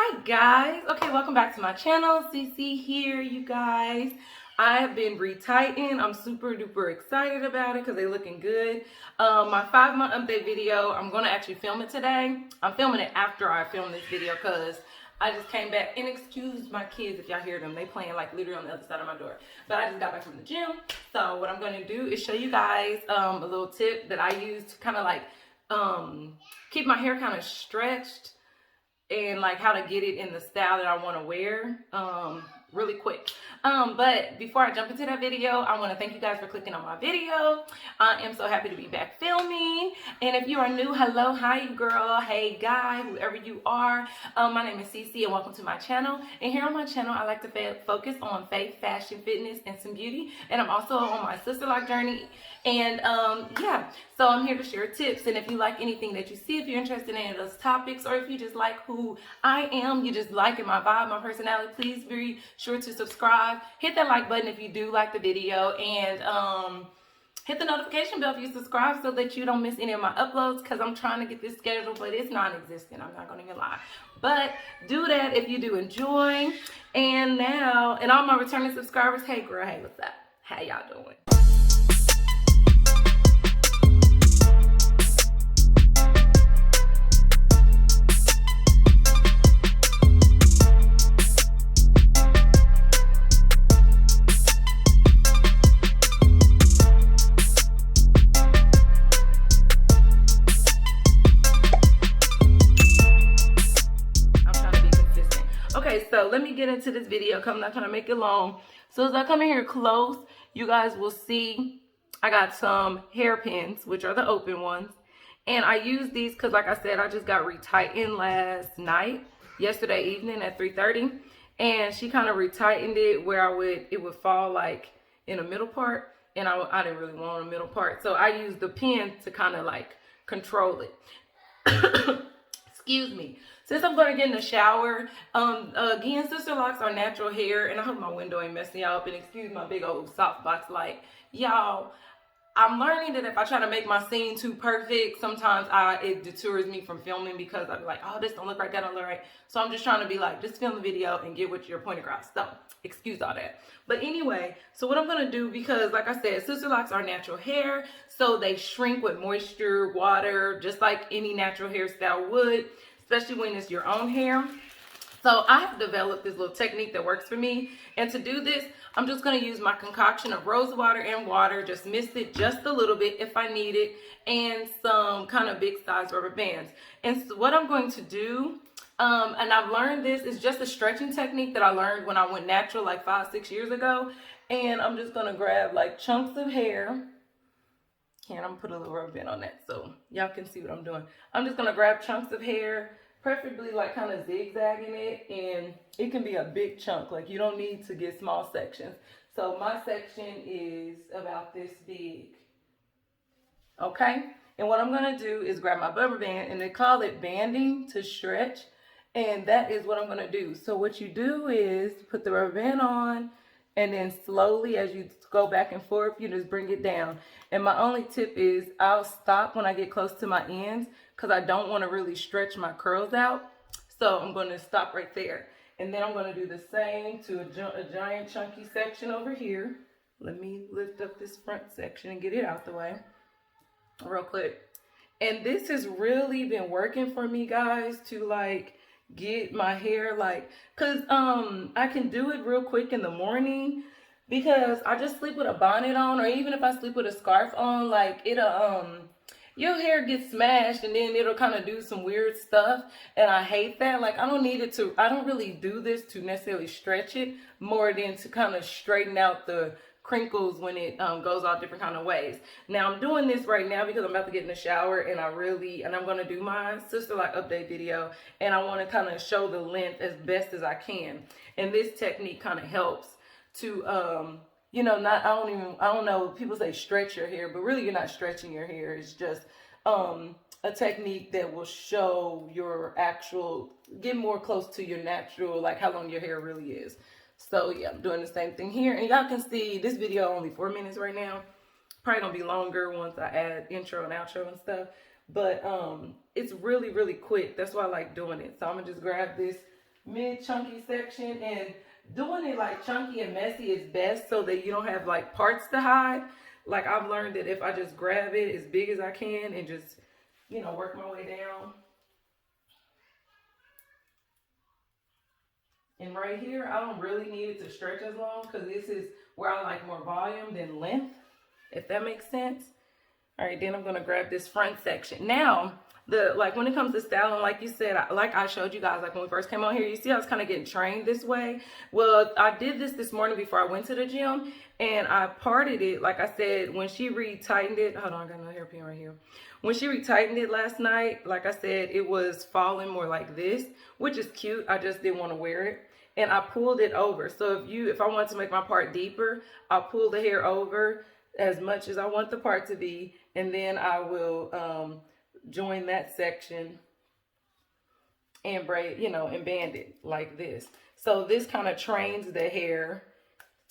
Hi guys. Okay, welcome back to my channel. CimplyCeCe here, you guys. I have been retightening. I'm super duper excited about it because they're looking good. My 5-month update video, I'm going to actually film it today. I'm filming it after I film this video because I just came back. And excuse my kids if y'all hear them. They playing like literally on the other side of my door. But I just got back from the gym. So what I'm going to do is show you guys a little tip that I use to kind of like keep my hair kind of stretched and like how to get it in the style that I want to wear really quick. But before I jump into that video, I want to thank you guys for clicking on my video. I am so happy to be back filming. And if you are new, hello, hi girl, hey guy, whoever you are. My name is CimplyCeCe and welcome to my channel. And here on my channel, I like to focus on faith, fashion, fitness, and some beauty. And I'm also on my Sisterlocks journey. And yeah, so I'm here to share tips. And if you like anything that you see, if you're interested in any of those topics, or if you just like who I am, you just liking my vibe, my personality, please be sure to subscribe. Hit that like button if you do like the video, and hit the notification bell if you subscribe so that you don't miss any of my uploads, because I'm trying to get this scheduled, but it's non-existent. I'm not going to even lie. But do that if you do enjoy. And now, and all my returning subscribers, hey girl, hey, what's up? How y'all doing? So let me get into this video because I'm not trying to make it long. So as I come in here close, you guys will see I got some hairpins, which are the open ones. And I use these because, like I said, I just got retightened yesterday evening at 3:30. And she kind of retightened it where it would fall like in the middle part. And I didn't really want a middle part. So I used the pin to kind of like control it. Excuse me. Since I'm going to get in the shower, again, Sisterlocks are natural hair, and I hope my window ain't messing y'all up, and excuse my big old softbox light. Y'all, I'm learning that if I try to make my scene too perfect, sometimes it deters me from filming because I'll be like, oh, this don't look right, that don't look right. So I'm just trying to be like, just film the video and get what your point across. So, excuse all that. But anyway, so what I'm going to do, because like I said, Sisterlocks are natural hair, so they shrink with moisture, water, just like any natural hairstyle would, especially when it's your own hair. So I have developed this little technique that works for me. And to do this, I'm just going to use my concoction of rose water and water, just mist it just a little bit if I need it, and some kind of big size rubber bands. And so what I'm going to do, and I've learned this, is just a stretching technique that I learned when I went natural like 5-6 years ago. And I'm just going to grab like chunks of hair. And I'm going to put a little rubber band on that so y'all can see what I'm doing. I'm just going to grab chunks of hair, preferably like kind of zigzagging it, and it can be a big chunk. Like you don't need to get small sections. So my section is about this big. Okay? And what I'm going to do is grab my rubber band, and they call it banding to stretch. And that is what I'm going to do. So what you do is put the rubber band on, and then slowly as you go back and forth, you just bring it down. And my only tip is I'll stop when I get close to my ends because I don't want to really stretch my curls out. So I'm going to stop right there. And then I'm going to do the same to a giant chunky section over here. Let me lift up this front section and get it out the way real quick. And this has really been working for me, guys, to like get my hair like, because I can do it real quick in the morning because I just sleep with a bonnet on, or even if I sleep with a scarf on, like it'll your hair gets smashed and then it'll kind of do some weird stuff, and I hate that. Like I don't really do this to necessarily stretch it, more than to kind of straighten out the crinkles when it goes all different kind of ways. Now I'm doing this right now because I'm about to get in the shower, and I'm going to do my Sisterlock update video, and I want to kind of show the length as best as I can. And this technique kind of helps to you know, I don't know, people say stretch your hair, but really you're not stretching your hair. It's just a technique that will show your get more close to your natural, like how long your hair really is. So yeah, I'm doing the same thing here. And y'all can see this video only 4 minutes right now. Probably gonna be longer once I add intro and outro and stuff. But it's really, really quick. That's why I like doing it. So I'm gonna just grab this mid chunky section, and doing it like chunky and messy is best so that you don't have like parts to hide. Like I've learned that if I just grab it as big as I can and just, you know, work my way down. And right here, I don't really need it to stretch as long because this is where I like more volume than length, if that makes sense. All right, then I'm gonna grab this front section. Now, like when it comes to styling, like you said, like I showed you guys, like when we first came on here, you see I was kind of getting trained this way. Well, I did this morning before I went to the gym, and I parted it. Like I said, when she retightened it, hold on, I got another hairpin right here. When she retightened it last night, like I said, it was falling more like this, which is cute. I just didn't want to wear it. And I pulled it over. So if I want to make my part deeper, I'll pull the hair over as much as I want the part to be, and then I will join that section and braid, you know, and band it like this. So this kind of trains the hair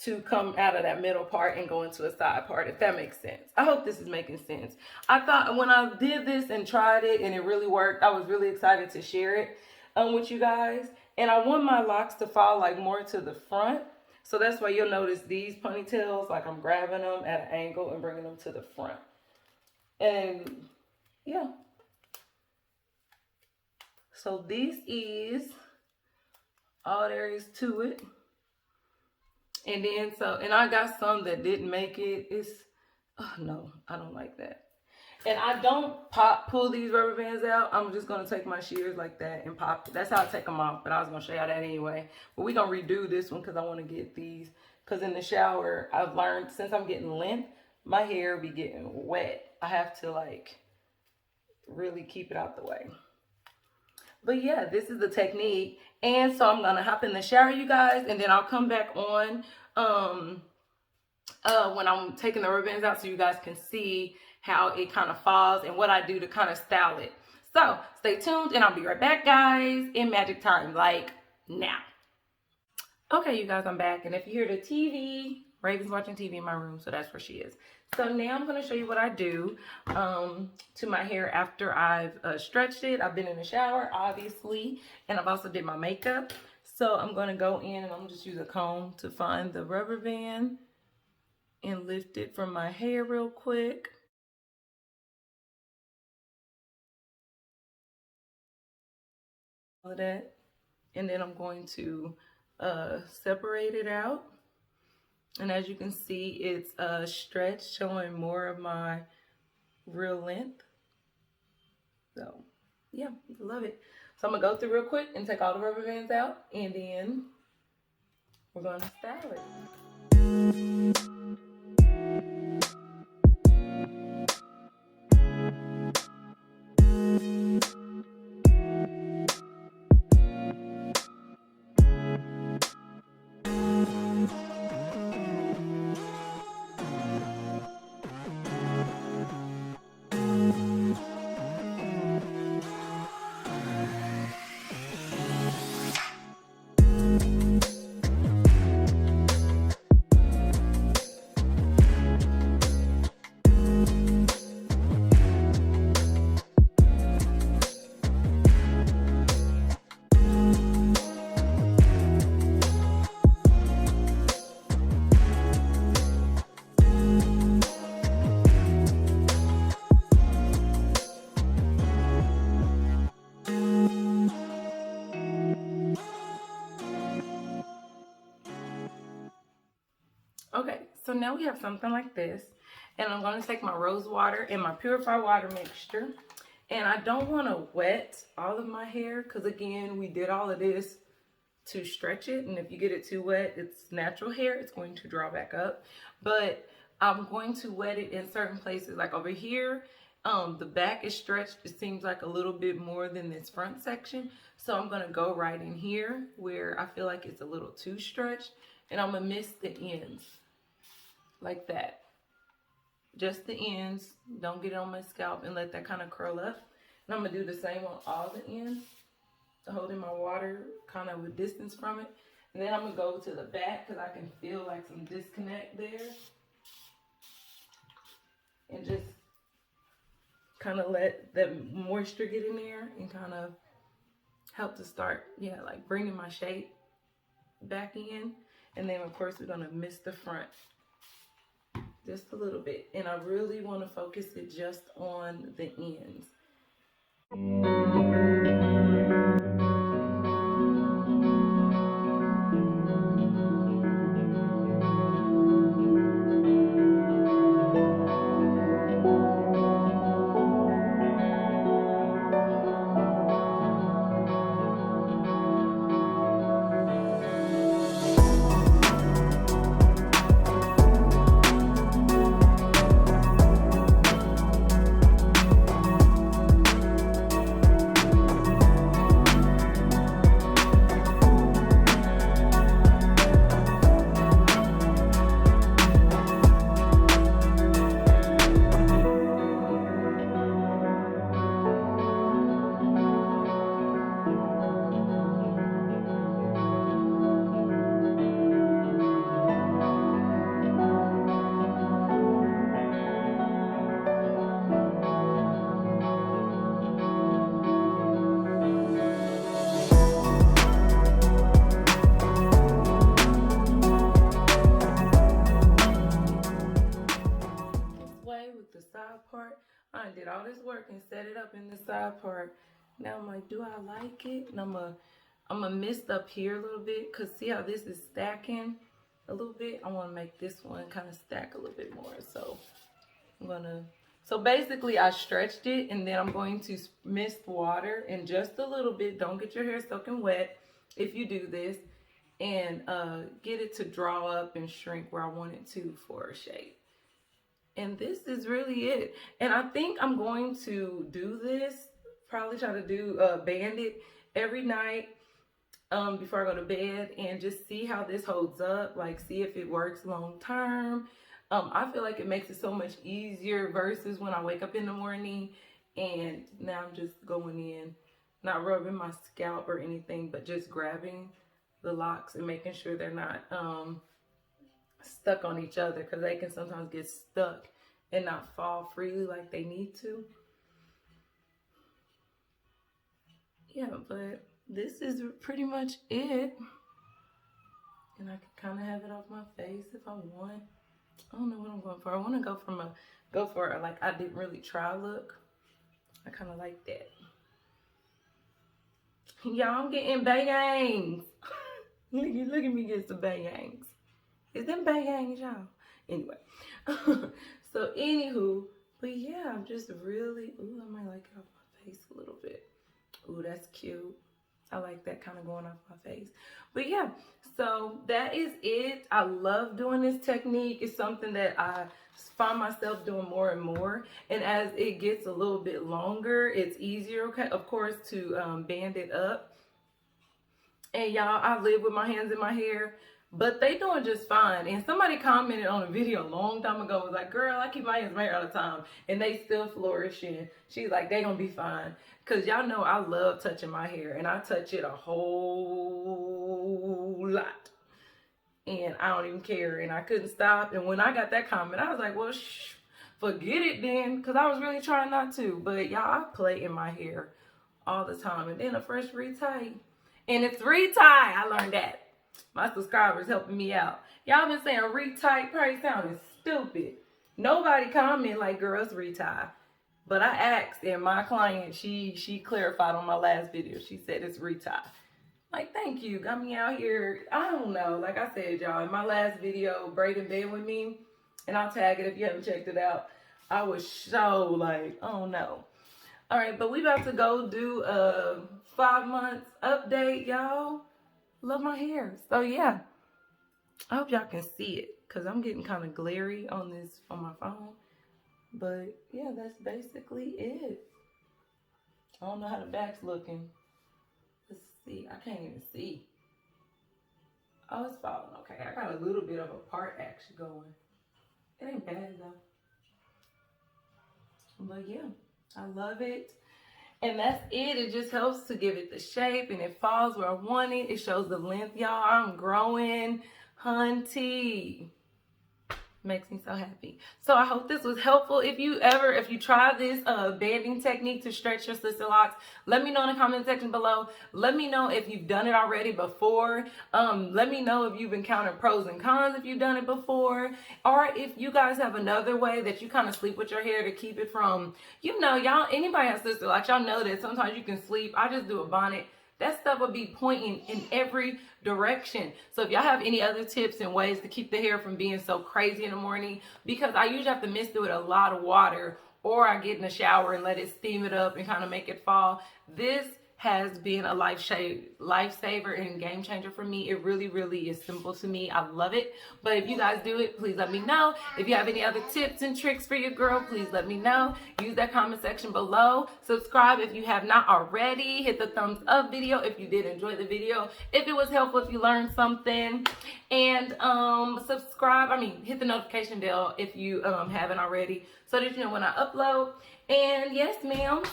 to come out of that middle part and go into a side part, if that makes sense. I hope this is making sense. I thought when I did this and tried it and it really worked, I was really excited to share it with you guys. And I want my locks to fall like more to the front. So that's why you'll notice these ponytails, like I'm grabbing them at an angle and bringing them to the front. And yeah. So this is all there is to it. And then and I got some that didn't make it. Oh no, I don't like that. And I don't pull these rubber bands out. I'm just going to take my shears like that and pop it. That's how I take them off. But I was going to show y'all that anyway. But we're going to redo this one because I want to get these. Because in the shower, I've learned since I'm getting length, my hair be getting wet. I have to like really keep it out the way. But yeah, this is the technique. And so I'm going to hop in the shower, you guys. And then I'll come back on when I'm taking the rubber bands out so you guys can see how it kind of falls and what I do to kind of style it. So stay tuned and I'll be right back, guys, in magic time, like now. Okay, you guys, I'm back. And if you hear the TV, Raven's watching TV in my room, so that's where she is. So now I'm going to show you what I do to my hair after I've stretched it. I've been in the shower, obviously, and I've also did my makeup. So I'm going to go in and I'm going to just use a comb to find the rubber band and lift it from my hair real quick. All of that. And then I'm going to separate it out. And as you can see, it's stretched, showing more of my real length. So yeah, love it. So I'm gonna go through real quick and take all the rubber bands out, and then we're gonna style it. Okay, so now we have something like this, and I'm going to take my rose water and my purified water mixture, and I don't want to wet all of my hair because, again, we did all of this to stretch it, and if you get it too wet, it's natural hair, it's going to draw back up. But I'm going to wet it in certain places, like over here. The back is stretched, it seems like a little bit more than this front section, so I'm going to go right in here where I feel like it's a little too stretched, and I'm going to mist the ends like that. Just the ends. Don't get it on my scalp and let that kind of curl up. And I'm going to do the same on all the ends, holding my water kind of with distance from it. And then I'm going to go to the back because I can feel like some disconnect there. And just kind of let that moisture get in there and kind of help to start, yeah, like bringing my shape back in. And then of course we're gonna mist the front just a little bit. And I really want to focus it just on the ends. The side part, I did all this work and set it up in the side part. Now I'm like, do I like it? And I'm gonna mist up here a little bit, because see how this is stacking a little bit? I want to make this one kind of stack a little bit more. So I'm gonna, so basically I stretched it, and then I'm going to mist water in just a little bit. Don't get your hair soaking wet if you do this, and get it to draw up and shrink where I want it to for a shape. And this is really it. And I think I'm going to do this, probably try to do band it every night before I go to bed, and just see how this holds up, like see if it works long term. I feel like it makes it so much easier versus when I wake up in the morning and now I'm just going in, not rubbing my scalp or anything, but just grabbing the locks and making sure they're not stuck on each other, because they can sometimes get stuck and not fall freely like they need to. Yeah, but this is pretty much it. And I can kind of have it off my face if I want. I don't know what I'm going for. I want to go for a like I didn't really try look. I kind of like that. Y'all, I'm getting bangs. Look at me get some bangs. Is them bangs, y'all? Anyway. So anywho, but yeah, I'm just really, ooh, I might like it off my face a little bit. Ooh, that's cute. I like that kind of going off my face. But yeah, so that is it. I love doing this technique. It's something that I find myself doing more and more. And as it gets a little bit longer, it's easier, okay, of course, to band it up. And y'all, I live with my hands in my hair, but they doing just fine. And somebody commented on a video a long time ago, was like, girl, I keep my hands in my hair all the time, and they still flourishing. She's like, they gonna be fine. Cause y'all know I love touching my hair, and I touch it a whole lot. And I don't even care, and I couldn't stop. And when I got that comment, I was like, well, forget it then, because I was really trying not to. But y'all, I play in my hair all the time. And then a fresh retie. And it's retie, I learned that. My subscribers helping me out. Y'all been saying retie, probably sounding stupid. Nobody comment like, girl, it's retie. But I asked, and my client, she clarified on my last video. She said it's retie. Like, thank you. Got me out here. I don't know. Like I said, y'all, in my last video, Braid in Bed with Me, and I'll tag it if you haven't checked it out, I was so like, oh no. All right, but we about to go do a 5 months update, y'all. Love my hair. So yeah, I hope y'all can see it, because I'm getting kind of glary on my phone. But yeah, that's basically it. I don't know how the back's looking. Let's see. I can't even see. Oh, it's falling. Okay, I got a little bit of a part action going. It ain't bad though. But yeah, I love it. And that's it. It just helps to give it the shape, and it falls where I want it. It shows the length, y'all. I'm growing, hunty. Makes me so happy. So I hope this was helpful. If you try this banding technique to stretch your sister locks, let me know in the comment section below. Let me know if you've done it already before. Let me know if you've encountered pros and cons if you've done it before, or if you guys have another way that you kind of sleep with your hair to keep it from, y'all, anybody has sister locks, y'all know that sometimes you can sleep. I just do a bonnet. That stuff will be pointing in every direction. So if y'all have any other tips and ways to keep the hair from being so crazy in the morning, because I usually have to mist it with a lot of water, or I get in the shower and let it steam it up and kind of make it fall. This has been a lifesaver and game changer for me. It really, really is simple to me. I love it. But if you guys do it, please let me know. If you have any other tips and tricks for your girl, please let me know. Use that comment section below. Subscribe if you have not already. Hit the thumbs up video if you did enjoy the video. If it was helpful, if you learned something. And hit the notification bell if you haven't already, so that you know when I upload. And yes, ma'am.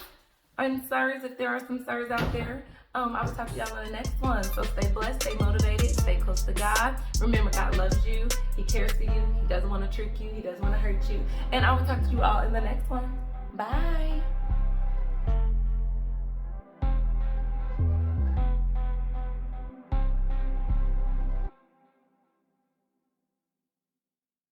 And sirs, if there are some sirs out there, I will talk to y'all in the next one. So stay blessed, stay motivated, stay close to God. Remember, God loves you. He cares for you. He doesn't want to trick you. He doesn't want to hurt you. And I will talk to you all in the next one. Bye.